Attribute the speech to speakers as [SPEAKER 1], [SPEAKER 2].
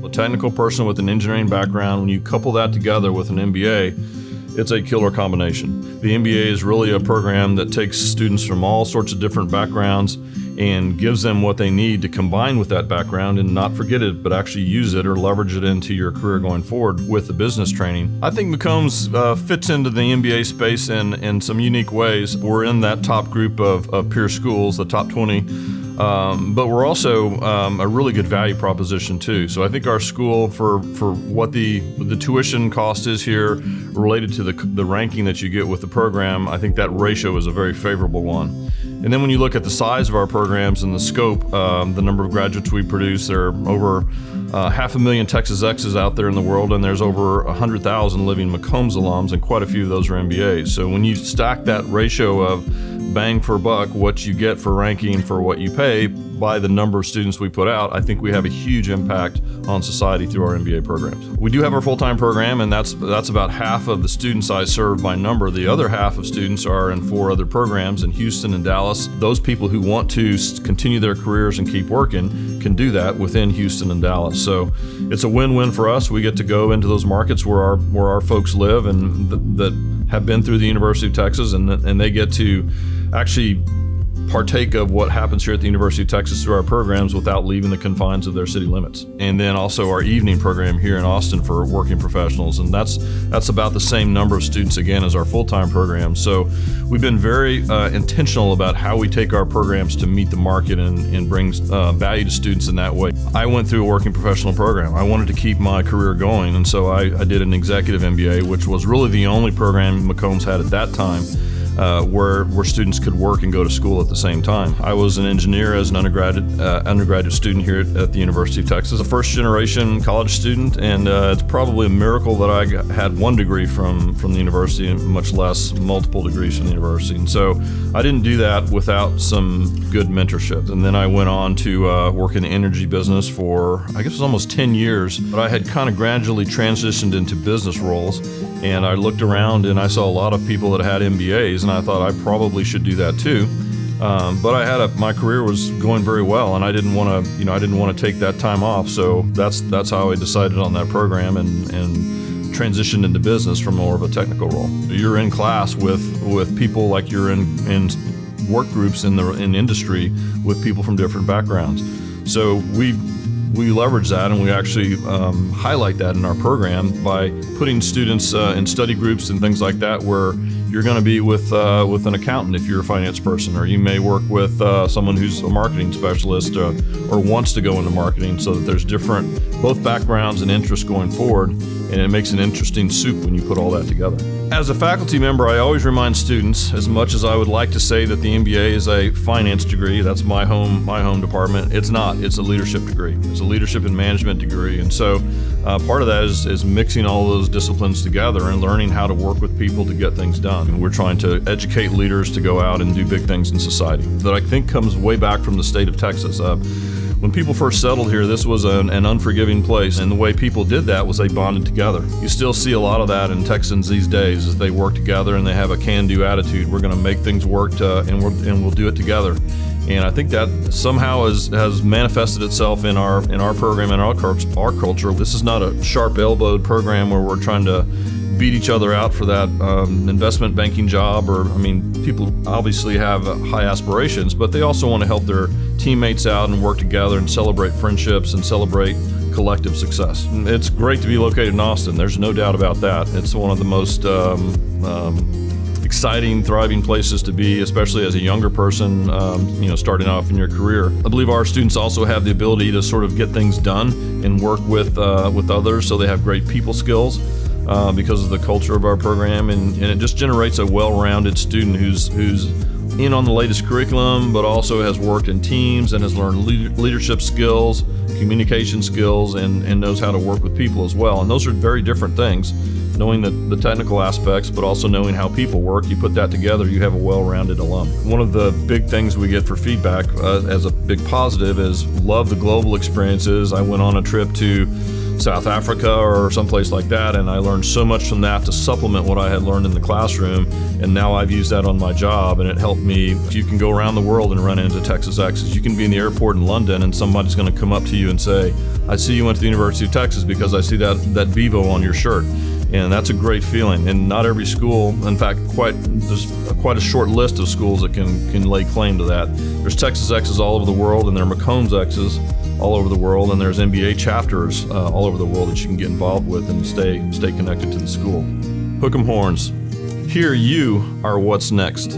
[SPEAKER 1] A technical person with an engineering background, when you couple that together with an MBA, it's a killer combination. The MBA is really a program that takes students from all sorts of different backgrounds and gives them what they need to combine with that background and not forget it, but actually use it or leverage it into your career going forward with the business training. I think McCombs fits into the MBA space in some unique ways. We're in that top group of peer schools, the top 20, but we're also a really good value proposition too. So I think our school, for what the tuition cost is here related to the ranking that you get with the program, I think that ratio is a very favorable one. And then when you look at the size of our programs and the scope, the number of graduates we produce, there are over 500,000 Texas X's out there in the world, and there's over 100,000 living McCombs alums, and quite a few of those are MBAs. So when you stack that ratio of bang for buck, what you get for ranking for what you pay by the number of students we put out, I think we have a huge impact on society through our MBA programs. We do have our full-time program, and that's about half of the students I serve by number. The other half of students are in 4 other programs in Houston and Dallas. Those people who want to continue their careers and keep working can do that within Houston and Dallas. So it's a win-win for us. We get to go into those markets where our folks live and that have been through the University of Texas, and they get to actually partake of what happens here at the University of Texas through our programs without leaving the confines of their city limits. And then also our evening program here in Austin for working professionals, and that's about the same number of students again as our full-time program. So we've been very intentional about how we take our programs to meet the market and bring value to students in that way. I went through a working professional program. I wanted to keep my career going, and so I did an Executive MBA, which was really the only program McCombs had at that time. Where students could work and go to school at the same time. I was an engineer as an undergraduate student here at the University of Texas, a first-generation college student, and it's probably a miracle that I had 1 degree from the university, and much less multiple degrees from the university. And so I didn't do that without some good mentorship. And then I went on to work in the energy business for, I guess it was almost 10 years, but I had kind of gradually transitioned into business roles. And I looked around and I saw a lot of people that had MBAs, and I thought I probably should do that too. But my career was going very well, and I didn't want to take that time off. So that's how I decided on that program and transitioned into business from more of a technical role. You're in class with people like you're in work groups in industry with people from different backgrounds. So we leverage that, and we actually highlight that in our program by putting students in study groups and things like that, where you're going to be with an accountant if you're a finance person, or you may work with someone who's a marketing specialist or wants to go into marketing, so that there's both backgrounds and interests going forward, and it makes an interesting soup when you put all that together. As a faculty member, I always remind students, as much as I would like to say that the MBA is a finance degree, that's my home department, it's not. It's a leadership degree. It's a leadership and management degree. And so part of that is mixing all those disciplines together and learning how to work with people to get things done. And we're trying to educate leaders to go out and do big things in society. That I think comes way back from the state of Texas. When people first settled here, this was an unforgiving place, and the way people did that was they bonded together. You still see a lot of that in Texans these days, as they work together and they have a can-do attitude. We're going to make things work, and we'll do it together. And I think that somehow has manifested itself in our program and our culture. This is not a sharp-elbowed program where we're trying to beat each other out for that investment banking job, people obviously have high aspirations, but they also want to help their teammates out and work together and celebrate friendships and celebrate collective success. It's great to be located in Austin. There's no doubt about that. It's one of the most exciting, thriving places to be, especially as a younger person, starting off in your career. I believe our students also have the ability to sort of get things done and work with others, so they have great people skills. Because of the culture of our program, and it just generates a well-rounded student who's in on the latest curriculum, but also has worked in teams and has learned leadership skills, communication skills, and knows how to work with people as well. And those are very different things. Knowing the technical aspects, but also knowing how people work, you put that together, you have a well-rounded alum. One of the big things we get for feedback as a big positive is love the global experiences. I went on a trip to South Africa or someplace like that, and I learned so much from that to supplement what I had learned in the classroom, and now I've used that on my job, and it helped me. You can go around the world and run into Texas Exes. You can be in the airport in London and somebody's going to come up to you and say, I see you went to the University of Texas because I see that Vivo on your shirt. And that's a great feeling. And not every school, in fact, there's quite a short list of schools that can lay claim to that. There's Texas Exes all over the world, and there are McCombs Exes all over the world, and there's MBA chapters all over the world that you can get involved with and stay connected to the school. Hook 'em horns. Here you are what's next.